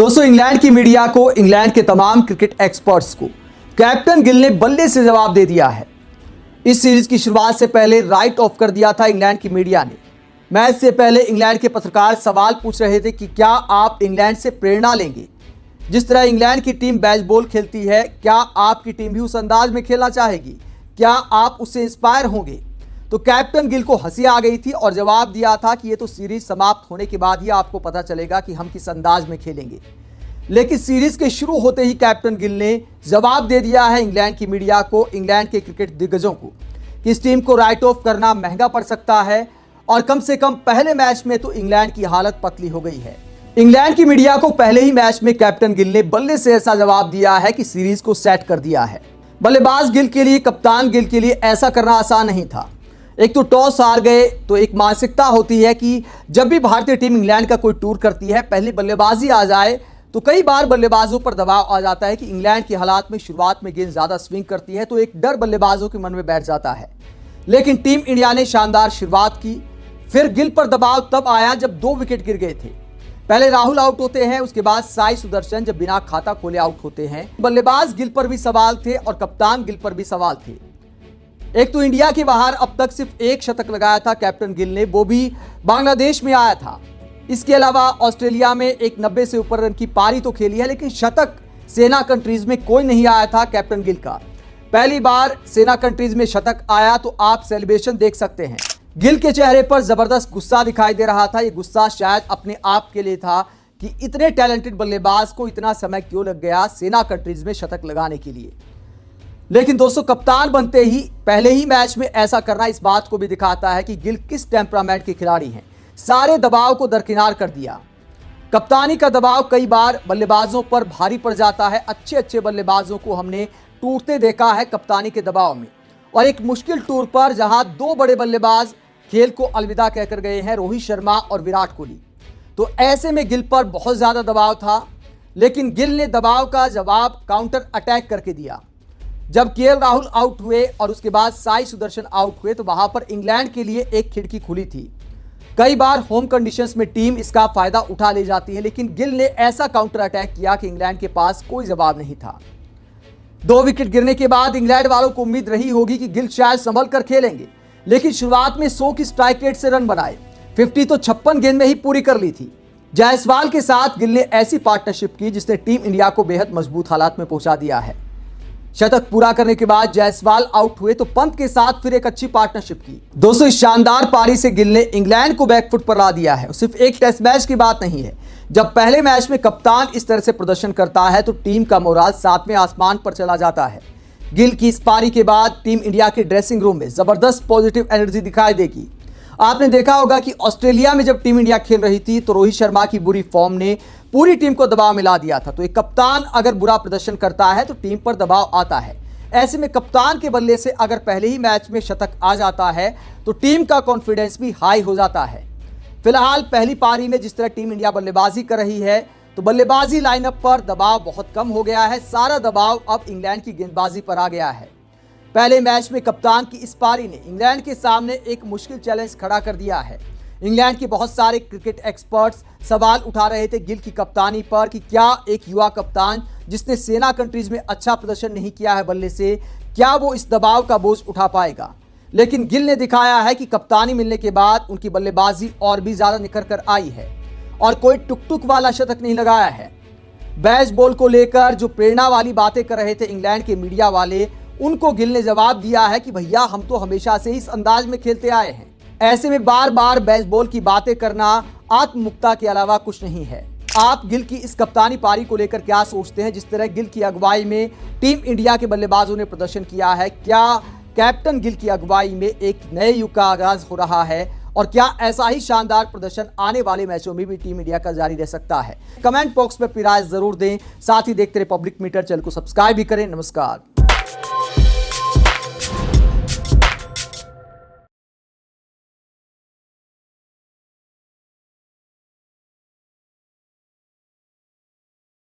दोस्तों, इंग्लैंड की मीडिया को, इंग्लैंड के तमाम क्रिकेट एक्सपर्ट्स को कैप्टन गिल ने बल्ले से जवाब दे दिया है। इस सीरीज की शुरुआत से पहले राइट ऑफ कर दिया था इंग्लैंड की मीडिया ने। मैच से पहले इंग्लैंड के पत्रकार सवाल पूछ रहे थे कि क्या आप इंग्लैंड से प्रेरणा लेंगे। जिस तरह इंग्लैंड की टीम बेसबॉल खेलती है, क्या आपकी टीम भी उस अंदाज में खेलना चाहेगी? क्या आप उससे इंस्पायर होंगे? तो कैप्टन गिल को हंसी आ गई थी और जवाब दिया था कि ये तो सीरीज समाप्त होने के बाद ही आपको पता चलेगा कि हम किस अंदाज में खेलेंगे। लेकिन सीरीज के शुरू होते ही कैप्टन गिल ने जवाब दे दिया है इंग्लैंड की मीडिया को, इंग्लैंड के क्रिकेट दिग्गजों को, कि इस टीम को राइट ऑफ करना महंगा पड़ सकता है और कम से कम पहले मैच में तो इंग्लैंड की हालत पतली हो गई है। इंग्लैंड की मीडिया को पहले ही मैच में कैप्टन गिल ने बल्ले से ऐसा जवाब दिया है कि सीरीज को सेट कर दिया है। बल्लेबाज गिल के लिए, कप्तान गिल के लिए ऐसा करना आसान नहीं था। एक तो टॉस हार गए, तो एक मानसिकता होती है कि जब भी भारतीय टीम इंग्लैंड का कोई टूर करती है, पहले बल्लेबाजी आ जाए तो कई बार बल्लेबाजों पर दबाव आ जाता है कि इंग्लैंड की हालात में शुरुआत में गेंद ज़्यादा स्विंग करती है, तो एक डर बल्लेबाजों के मन में बैठ जाता है। लेकिन टीम इंडिया ने शानदार शुरुआत की। फिर गिल पर दबाव तब आया जब 2 विकेट गिर गए थे। पहले राहुल आउट होते हैं, उसके बाद साई सुदर्शन जब बिना खाता खोले आउट होते हैं। बल्लेबाज गिल पर भी सवाल थे और कप्तान गिल पर भी सवाल थे। एक तो इंडिया के बाहर अब तक सिर्फ 1 शतक लगाया था कैप्टन गिल ने, वो भी बांग्लादेश में आया था। इसके अलावा ऑस्ट्रेलिया में एक 90 से ऊपर रन की पारी तो खेली है, लेकिन शतक सेना कंट्रीज में कोई नहीं आया था कैप्टन गिल का। पहली बार सेना कंट्रीज में शतक आया तो आप सेलिब्रेशन देख सकते हैं। गिल के चेहरे पर जबरदस्त गुस्सा दिखाई दे रहा था। ये गुस्सा शायद अपने आप के लिए था कि इतने टैलेंटेड बल्लेबाज को इतना समय क्यों लग गया सेना कंट्रीज में शतक लगाने के लिए। लेकिन दोस्तों, कप्तान बनते ही पहले ही मैच में ऐसा करना इस बात को भी दिखाता है कि गिल किस टेम्परामेंट के खिलाड़ी हैं। सारे दबाव को दरकिनार कर दिया। कप्तानी का दबाव कई बार बल्लेबाजों पर भारी पड़ जाता है। अच्छे बल्लेबाजों को हमने टूटते देखा है कप्तानी के दबाव में, और एक मुश्किल टूर पर जहां 2 बड़े बल्लेबाज खेल को अलविदा कहकर गए हैं, रोहित शर्मा और विराट कोहली। तो ऐसे में गिल पर बहुत ज्यादा दबाव था, लेकिन गिल ने दबाव का जवाब काउंटर अटैक करके दिया। जब केएल राहुल आउट हुए और उसके बाद साई सुदर्शन आउट हुए, तो वहां पर इंग्लैंड के लिए एक खिड़की खुली थी। कई बार होम कंडीशंस में टीम इसका फायदा उठा ले जाती है, लेकिन गिल ने ऐसा काउंटर अटैक किया कि इंग्लैंड के पास कोई जवाब नहीं था। 2 विकेट गिरने के बाद इंग्लैंड वालों को उम्मीद रही होगी कि गिल शायद संभल कर खेलेंगे, लेकिन शुरुआत में 100 की स्ट्राइक रेट से रन बनाए। 50 तो 56 गेंद में ही पूरी कर ली थी। जायसवाल के साथ गिल ने ऐसी पार्टनरशिप की जिसने टीम इंडिया को बेहद मजबूत हालात में पहुंचा दिया है। शतक पूरा करने के बाद जायसवाल आउट हुए तो पंत के साथ फिर एक अच्छी पार्टनरशिप की। दोस्तों, इस शानदार पारी से गिल ने इंग्लैंड को बैकफुट पर ला दिया है। सिर्फ एक टेस्ट मैच की बात नहीं है। जब पहले मैच में कप्तान इस तरह से प्रदर्शन करता है तो टीम का मोराल 7वें आसमान पर चला जाता है। गिल की इस पारी के बाद टीम इंडिया के ड्रेसिंग रूम में जबरदस्त पॉजिटिव एनर्जी दिखाई देगी। आपने देखा होगा कि ऑस्ट्रेलिया में जब टीम इंडिया खेल रही थी तो रोहित शर्मा की बुरी फॉर्म ने पूरी टीम को दबाव में ला दिया था। तो एक कप्तान अगर बुरा प्रदर्शन करता है तो टीम पर दबाव आता है। ऐसे में कप्तान के बल्ले से अगर पहले ही मैच में शतक आ जाता है तो टीम का कॉन्फिडेंस भी हाई हो जाता है। फिलहाल पहली पारी में जिस तरह टीम इंडिया बल्लेबाजी कर रही है, तो बल्लेबाजी लाइनअप पर दबाव बहुत कम हो गया है। सारा दबाव अब इंग्लैंड की गेंदबाजी पर आ गया है। पहले मैच में कप्तान की इस पारी ने इंग्लैंड के सामने एक मुश्किल चैलेंज खड़ा कर दिया है। इंग्लैंड के बहुत सारे क्रिकेट एक्सपर्ट्स सवाल उठा रहे थे गिल की कप्तानी पर कि क्या एक युवा कप्तान जिसने सेना कंट्रीज में अच्छा प्रदर्शन नहीं किया है बल्ले से, क्या वो इस दबाव का बोझ उठा पाएगा। लेकिन गिल ने दिखाया है कि कप्तानी मिलने के बाद उनकी बल्लेबाजी और भी ज़्यादा निखर कर आई है और कोई टुक वाला शतक नहीं लगाया है। बेसबॉल को लेकर जो प्रेरणा वाली बातें कर रहे थे इंग्लैंड के मीडिया वाले, उनको गिल ने जवाब दिया है कि भैया हम तो हमेशा से इस अंदाज में खेलते आए हैं। ऐसे में बार बार बेसबॉल की बातें करना आत्ममुक्ता के अलावा कुछ नहीं है। आप गिल की इस कप्तानी पारी को लेकर क्या सोचते हैं? जिस तरह गिल की अगुवाई में टीम इंडिया के बल्लेबाजों ने प्रदर्शन किया है, क्या कैप्टन गिल की अगुवाई में एक नए युग का आगाज हो रहा है और क्या ऐसा ही शानदार प्रदर्शन आने वाले मैचों में भी टीम इंडिया का जारी रह सकता है? कमेंट बॉक्स में अपनी राय जरूर दें। साथ ही देखते रहे पब्लिक मीटर, चैनल को सब्सक्राइब भी करें। नमस्कार।